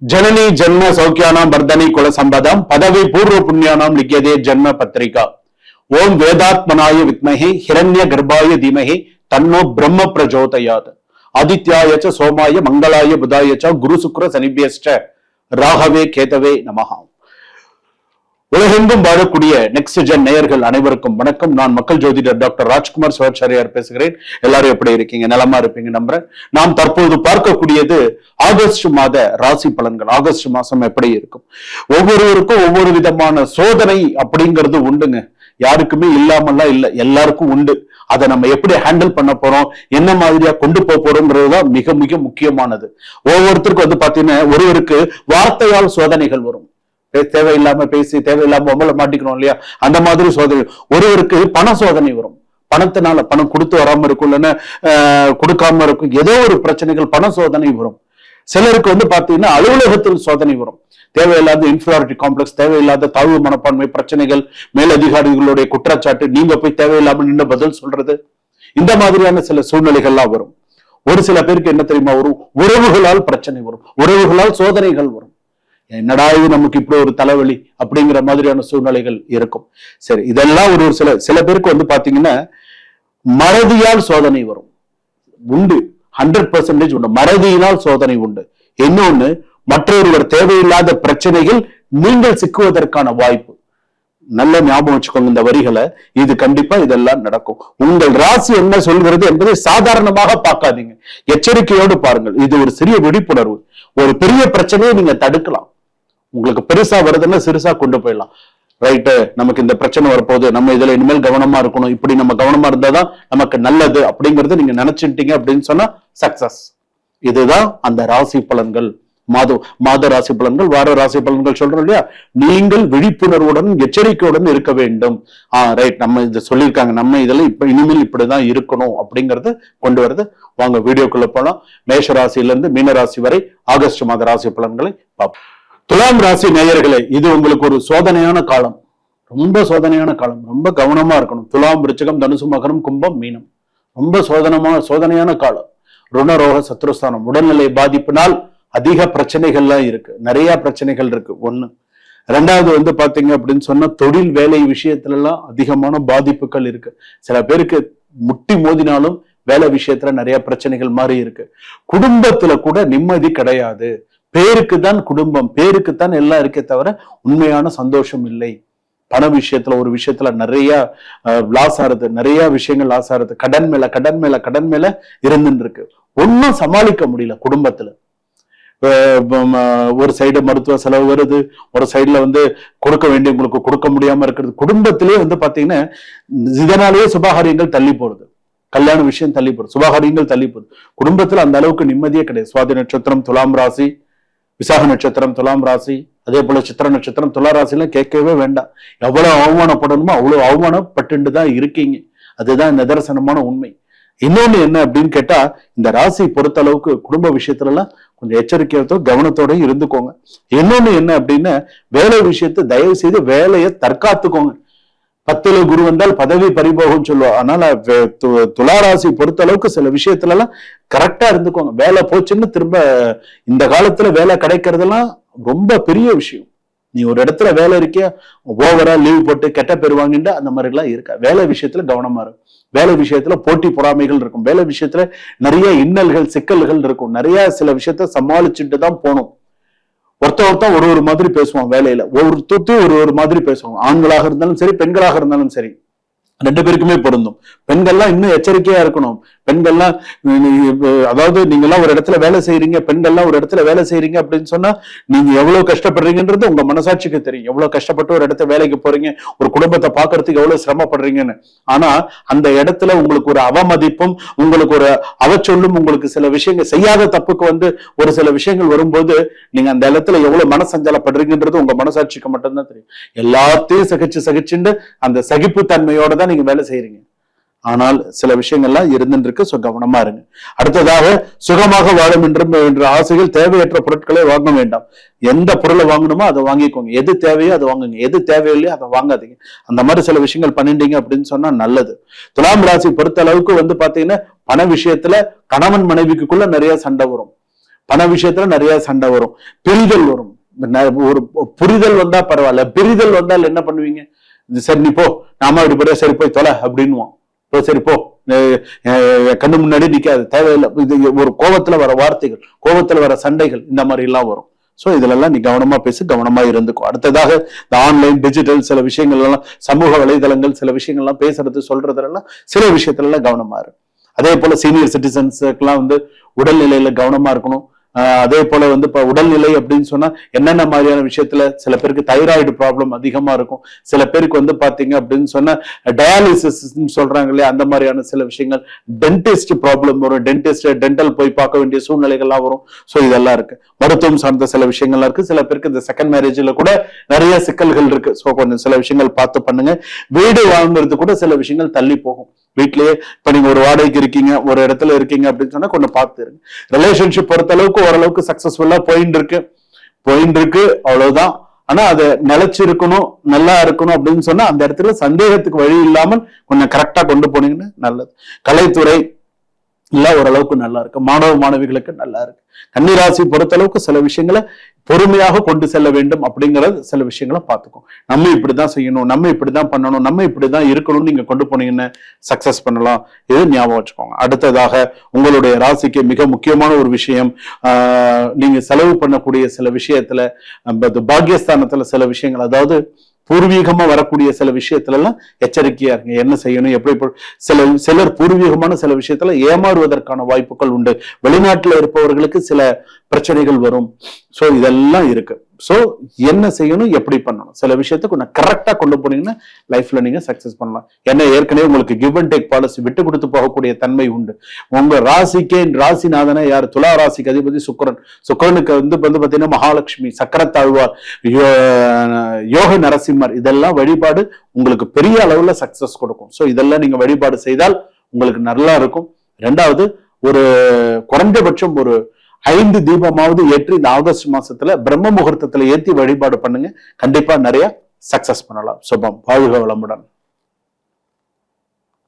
जननी जन्म सौख्यानां वर्धनी कुल संपदां पदवी पूर्व पुण्यानां लिख्यते जन्म पत्रिका। ओम वेदात्मनाय विद्महे हिरण्य गर्भाय धीमहि तन्नो ब्रह्म प्रचोदयात्। आदित्याय च सोमाय मंगलाय बुधाय च गुरु शुक्र शनिभ्यश्च राहवे केतवे नमः। உலகெங்கும் வாழக்கூடிய நெக்ஸ்ட் ஜென் நேயர்கள் அனைவருக்கும் வணக்கம். நான் மக்கள் ஜோதிடர் டாக்டர் ராஜ்குமார் சிவாச்சாரியார் பேசுகிறேன். எல்லாரும் எப்படி இருக்கீங்க? நலமா இருப்பீங்க நம்புறேன். நாம் தற்போது பார்க்கக்கூடியது ஆகஸ்ட் மாத ராசி பலன்கள். ஆகஸ்ட் மாசம் எப்படி இருக்கும்? ஒவ்வொருவருக்கும் ஒவ்வொரு விதமான சோதனை அப்படிங்கிறது உண்டுங்க. யாருக்குமே இல்லாமல்லாம் இல்லை, எல்லாருக்கும் உண்டு. அதை நம்ம எப்படி ஹேண்டில் பண்ண போறோம், என்ன மாதிரியா கொண்டு போக போறோம்ன்றதுதான் மிக மிக முக்கியமானது. ஒவ்வொருத்தருக்கும் பாத்தீங்கன்னா ஒருவருக்கு வார்த்தையால் சோதனைகள் வரும். தேவையில்லாம பேசி தேவையில்லாம உங்களை மாட்டிக்கணும் இல்லையா, அந்த மாதிரி சோதனை. ஒருவருக்கு பண சோதனை வரும். பணத்தினால பணம் கொடுத்து வராம இருக்கும், இல்லைன்னா கொடுக்காம இருக்கும், ஏதோ ஒரு பிரச்சனைகள் பண சோதனை வரும். சிலருக்கு பாத்தீங்கன்னா அலுவலகத்தில் சோதனை வரும். தேவையில்லாத இன்ஃபீரியாரிட்டி காம்ப்ளெக்ஸ், தேவையில்லாத தாழ்வு மனப்பான்மை பிரச்சனைகள், மேலதிகாரிகளுடைய குற்றச்சாட்டு, நீங்க போய் தேவையில்லாம நின்று பதில் சொல்றது, இந்த மாதிரியான சில சூழ்நிலைகள்லாம் வரும். ஒரு சில பேருக்கு என்ன தெரியுமா வரும், உறவுகளால் பிரச்சனை வரும், உறவுகளால் சோதனைகள் வரும். என்னடா இது நமக்கு இப்படி ஒரு தலைவலி அப்படிங்கிற மாதிரியான சூழ்நிலைகள் இருக்கும். சரி, இதெல்லாம் ஒரு சில பேருக்கு பாத்தீங்கன்னா மறதியால் சோதனை வரும். உண்டு, 100% உண்டு. மறதியினால் சோதனை உண்டு. இன்னொன்னு, மற்றொருவர் தேவையில்லாத பிரச்சனைகள் நீங்கள் சிக்குவதற்கான வாய்ப்பு. நல்ல ஞாபகம் வச்சுக்கோங்க இந்த வரிகளை. இது கண்டிப்பா இதெல்லாம் நடக்கும். உங்கள் ராசி என்ன சொல்கிறது என்பதை சாதாரணமாக பார்க்காதீங்க, எச்சரிக்கையோடு பாருங்கள். இது ஒரு சிறிய விழிப்புணர்வு. ஒரு பெரிய பிரச்சனையை நீங்க தடுக்கலாம். உங்களுக்கு பெருசா வருதுன்னா சிறுசா கொண்டு போயிடலாம். ரைட்டு, நமக்கு இந்த பிரச்சனை வரப்போகுது, நம்ம இதுல இனிமேல் கவனமா இருக்கணும், இப்படி நம்ம கவனமா இருந்தாதான் நமக்கு நல்லது அப்படிங்கறது நீங்க நினைச்சுட்டீங்க அப்படின்னு சொன்னா சக்சஸ். இதுதான் அந்த ராசி பலன்கள். மாத ராசி பலன்கள், வார ராசி பலன்கள் சொல்றோம் இல்லையா. நீங்கள் விழிப்புணர்வுடன் எச்சரிக்கையுடன் இருக்க வேண்டும். ரைட், நம்ம இதை சொல்லியிருக்காங்க, நம்ம இதுல இப்ப இனிமேல் இப்படிதான் இருக்கணும் அப்படிங்கறது கொண்டு வருது. வாங்க வீடியோக்குள்ள போலாம். மேஷ ராசியில இருந்து மீன ராசி வரை ஆகஸ்ட் மாத ராசி பலன்களை பார்ப்போம். துலாம் ராசி நேயர்களே, இது உங்களுக்கு ஒரு சோதனையான காலம், ரொம்ப சோதனையான காலம். ரொம்ப கவனமா இருக்கணும். துலாம், விருச்சிகம், தனுசு, மகரம், கும்பம், மீனம் ரொம்ப சோதனையான காலம். ருணரோக சத்ருஸ்தானம், உடல்நிலை பாதிப்பினால் அதிக பிரச்சனைகள்லாம் இருக்கு, நிறைய பிரச்சனைகள் இருக்கு. ஒண்ணு. ரெண்டாவது பாத்தீங்க அப்படின்னு சொன்னா தொழில் வேலை விஷயத்துல எல்லாம் அதிகமான பாதிப்புகள் இருக்கு. சில பேருக்கு முட்டி மோதினாலும் வேலை விஷயத்துல நிறைய பிரச்சனைகள் மாறி இருக்கு. குடும்பத்துல கூட நிம்மதி கிடையாது. பேருக்கு தான் குடும்பம், பேருக்கு தான் எல்லாம் இருக்கே தவிர உண்மையான சந்தோஷம் இல்லை. பண விஷயத்துல ஒரு விஷயத்துல நிறைய லாஸ் ஆறுது, நிறைய விஷயங்கள் லாஸ் ஆறுது. கடன் மேல இருந்துன்னு இருக்கு. ஒன்னும் சமாளிக்க முடியல குடும்பத்துல. ஒரு சைடு மருத்துவ செலவு வருது, ஒரு சைடுல கொடுக்க வேண்டியவங்களுக்கு கொடுக்க முடியாம இருக்கிறது. குடும்பத்திலேயே பாத்தீங்கன்னா இதனாலேயே சுபகாரியங்கள் தள்ளி போறது, கல்யாண விஷயம் தள்ளி போறது, சுபகாரியங்கள் தள்ளி போகுது. குடும்பத்துல அந்த அளவுக்கு நிம்மதியே கிடையாது. சுவாதி நட்சத்திரம் துலாம் ராசி, விசாக நட்சத்திரம் துலாம் ராசி, அதே போல சித்திர நட்சத்திரம் துலா ராசிலாம் கேட்கவே வேண்டாம். எவ்வளவு அவமானப்படணுமோ அவ்வளவு அவமானப்பட்டு தான் இருக்கீங்க. அதுதான் நிதர்சனமான உண்மை. இன்னொன்னு என்ன அப்படின்னு கேட்டா, இந்த ராசி பொறுத்த அளவுக்கு குடும்ப விஷயத்துல எல்லாம் கொஞ்சம் எச்சரிக்கையோட கவனத்தோட இருந்துக்கோங்க. இன்னொன்னு என்ன அப்படின்னா, வேலை விஷயத்தை தயவு செய்து வேலையை தற்காத்துக்கோங்க. 10ல குரு வந்தால் பதவி பறிபோகும் சொல்லுவோம். அதனால துளாராசி பொறுத்த அளவுக்கு சில விஷயத்துல எல்லாம் கரெக்டா இருந்துக்கோங்க. வேலை போச்சுன்னு திரும்ப இந்த காலத்துல வேலை கிடைக்கிறதெல்லாம் ரொம்ப பெரிய விஷயம். நீ ஒரு இடத்துல வேலை இருக்கியா, ஓவரா லீவ் போட்டு கெட்ட பேர் வாங்கிட்டு அந்த மாதிரி எல்லாம் இருக்கா. வேலை விஷயத்துல கவனமா இருக்கும். வேலை விஷயத்துல போட்டி பொறாமைகள் இருக்கும். வேலை விஷயத்துல நிறைய இன்னல்கள் சிக்கல்கள் இருக்கும். நிறைய சில விஷயத்த சமாளிச்சுட்டு தான் போகணும். ஒருத்தன் ஒரு மாதிரி பேசுவான் வேலையில, ஒரு மாதிரி பேசுவாங்க. ஆண்களாக இருந்தாலும் சரி, பெண்களாக இருந்தாலும் சரி, ரெண்டு பேருக்குமே பொருந்தும். பெண்கள்லாம் இன்னும் எச்சரிக்கையா இருக்கணும். பெண்கள்லாம் அதாவது நீங்கெல்லாம் ஒரு இடத்துல வேலை செய்யறீங்க, பெண்கள்லாம் ஒரு இடத்துல வேலை செய்யறீங்க அப்படின்னு சொன்னா நீங்க எவ்வளவு கஷ்டப்படுறீங்கன்றது உங்க மனசாட்சிக்கு தெரியும். எவ்வளவு கஷ்டப்பட்டு ஒரு இடத்துல வேலைக்கு போறீங்க, ஒரு குடும்பத்தை பாக்குறதுக்கு எவ்வளவு சிரமப்படுறீங்கன்னு. ஆனா அந்த இடத்துல உங்களுக்கு ஒரு அவமதிப்பும், உங்களுக்கு ஒரு அவச்சொல்லும், உங்களுக்கு சில விஷயங்கள் செய்யாத தப்புக்கு ஒரு சில விஷயங்கள் வரும்போது நீங்க அந்த இடத்துல எவ்வளவு மனசஞ்சலப்படுறீங்கன்றது உங்க மனசாட்சிக்கு மட்டும்தான் தெரியும். எல்லாத்தையும் சகிச்சுண்டு அந்த சகிப்பு தன்மையோட தான் நீங்க வேலை செய்யறீங்க. ஆனால் சில விஷயங்கள்லாம் இருந்துட்டு இருக்கு. கவனமா இருங்க. அடுத்ததாக, சுகமாக வாழும் என்ற ஆசைகள் தேவையற்ற பொருட்களை வாங்க வேண்டாம். எந்த பொருளை வாங்கணுமோ அதை வாங்கிக்கோங்க. எது தேவையோ அதை வாங்குங்க, எது தேவையில்லையோ அதை வாங்காதீங்க. அந்த மாதிரி சில விஷயங்கள் பண்ணிட்டீங்க அப்படின்னு சொன்னா நல்லது. துலாம் ராசி பொறுத்த அளவுக்கு பாத்தீங்கன்னா பண விஷயத்துல கணவன் மனைவிக்குள்ள நிறைய சண்டை வரும். பண விஷயத்துல நிறைய சண்டை வரும், பிரிதல் வரும். ஒரு புரிதல் வந்தா பரவாயில்ல, பிரிதல் வந்தால் என்ன பண்ணுவீங்க? சரி நீ போ, நாம இப்படி போற, சரி போய் தொலை அப்படின்னுவோம். சரி போ, கண்ணு முன்னாடி நிக்காது, தேவையில்லை. இது ஒரு கோபத்துல வர வார்த்தைகள், கோபத்துல வர சண்டைகள், இந்த மாதிரி எல்லாம் வரும். சோ இதுல எல்லாம் நீ கவனமா பேசு, கவனமா இருந்துக்கும். அடுத்ததாக இந்த ஆன்லைன் டிஜிட்டல் சில விஷயங்கள் எல்லாம், சமூக வலைதளங்கள் சில விஷயங்கள்லாம் பேசுறது சொல்றதுல எல்லாம் சில விஷயத்துல எல்லாம் கவனமா இருக்கு. அதே போல சீனியர் சிட்டிசன்ஸ்க்குலாம் உடல்நிலையில கவனமா இருக்கணும். அதே போல இப்ப உடல்நிலை அப்படின்னு சொன்னா என்னென்ன மாதிரியான விஷயத்துல, சில பேருக்கு தைராய்டு ப்ராப்ளம் அதிகமா இருக்கும், சில பேருக்கு பாத்தீங்க அப்படின்னு சொன்னா டயாலிசிஸ் சொல்றாங்க இல்லையா, அந்த மாதிரியான சில விஷயங்கள், டென்டிஸ்ட் ப்ராப்ளம் வரும், டென்டல் போய் பார்க்க வேண்டிய சூழ்நிலைகள்லாம் வரும். சோ இதெல்லாம் இருக்கு. மருத்துவம் சார்ந்த சில விஷயங்கள்லாம் இருக்கு. சில பேருக்கு இந்த செகண்ட் மேரேஜ்ல கூட நிறைய சிக்கல்கள் இருக்கு. சோ கொஞ்சம் சில விஷயங்கள் பார்த்து பண்ணுங்க. வீடு வாங்குறது கூட சில விஷயங்கள் தள்ளி போகும். வீட்லயே இப்ப நீங்க ஒரு வாடகைக்கு இருக்கீங்க, ஒரு இடத்துல இருக்கீங்க அப்படின்னு சொன்னா கொஞ்சம் பார்த்து இருங்க. ரிலேஷன்ஷிப் பொறுத்த அளவுக்கு ஓரளவுக்கு சக்சஸ்ஃபுல்லா போயிட்டு இருக்கு, அவ்வளவுதான். ஆனா அதை நிலைச்சிருக்கணும், நல்லா இருக்கணும் அப்படின்னு சொன்னா அந்த இடத்துல சந்தேகத்துக்கு வழி இல்லாமல் கொஞ்சம் கரெக்டா கொண்டு போனீங்கன்னு நல்லது. கலைத்துறை இல்ல ஓரளவுக்கு நல்லா இருக்கு, மாணவ மாணவிகளுக்கு நல்லா இருக்கு. கன்னிராசி பொறுத்த அளவுக்கு சில விஷயங்களை பொறுமையாக கொண்டு செல்ல வேண்டும் அப்படிங்கறது சில விஷயங்களை பார்த்துக்கும். நம்ம இப்படிதான் செய்யணும், நம்ம இப்படிதான் பண்ணணும், நம்ம இப்படிதான் இருக்கணும்னு நீங்க கொண்டு போனீங்கன்னு சக்சஸ் பண்ணலாம். இது ஞாபகம் வச்சுக்கோங்க. அடுத்ததாக உங்களுடைய ராசிக்கு மிக முக்கியமான ஒரு விஷயம், நீங்க செலவு பண்ணக்கூடிய சில விஷயத்துல, பாக்கியஸ்தானத்துல சில விஷயங்கள், அதாவது பூர்வீகமா வரக்கூடிய சில விஷயத்துல எல்லாம் எச்சரிக்கையா இருங்க. என்ன செய்யணும், எப்படி சிலர் பூர்வீகமான சில விஷயத்துல ஏமாறுவதற்கான வாய்ப்புகள் உண்டு. வெளிநாட்டுல இருப்பவர்களுக்கு சில பிரச்சனைகள் வரும். சோ இதெல்லாம் இருக்கு. சோ என்ன செய்யணும், எப்படி பண்ணணும், சில விஷயத்த கொஞ்சம் கரெக்டா கொண்டு போனீங்கன்னா லைஃப்ல நீங்க சக்சஸ் பண்ணலாம். ஏன்னா ஏற்கனவே உங்களுக்கு கிவ் அண்ட் டேக் பாலிசி, விட்டு கொடுத்து போகக்கூடிய தன்மை உண்டு. உங்க ராசிக்கே ராசிநாதனை யார்? துலா ராசிக்கு அதிபதி சுக்கிரன். சுக்கிரனுக்கு பாத்தீங்கன்னா மகாலட்சுமி, சக்கரத்தாழ்வார், யோக நரசிம்மர், இதெல்லாம் வழிபாடு உங்களுக்கு பெரிய அளவுல சக்சஸ் கொடுக்கும். சோ இதெல்லாம் நீங்க வழிபாடு செய்தால் உங்களுக்கு நல்லா இருக்கும். ரெண்டாவது, ஒரு குறைந்தபட்சம் ஒரு 5 தீபமாவது ஏற்றி இந்த ஆகஸ்ட் மாசத்துல பிரம்ம முகூர்த்தத்துல ஏற்றி வழிபாடு பண்ணுங்க. கண்டிப்பா நிறைய சக்சஸ் பண்ணலாம். சுபம். வாழ்க வளமுடன்.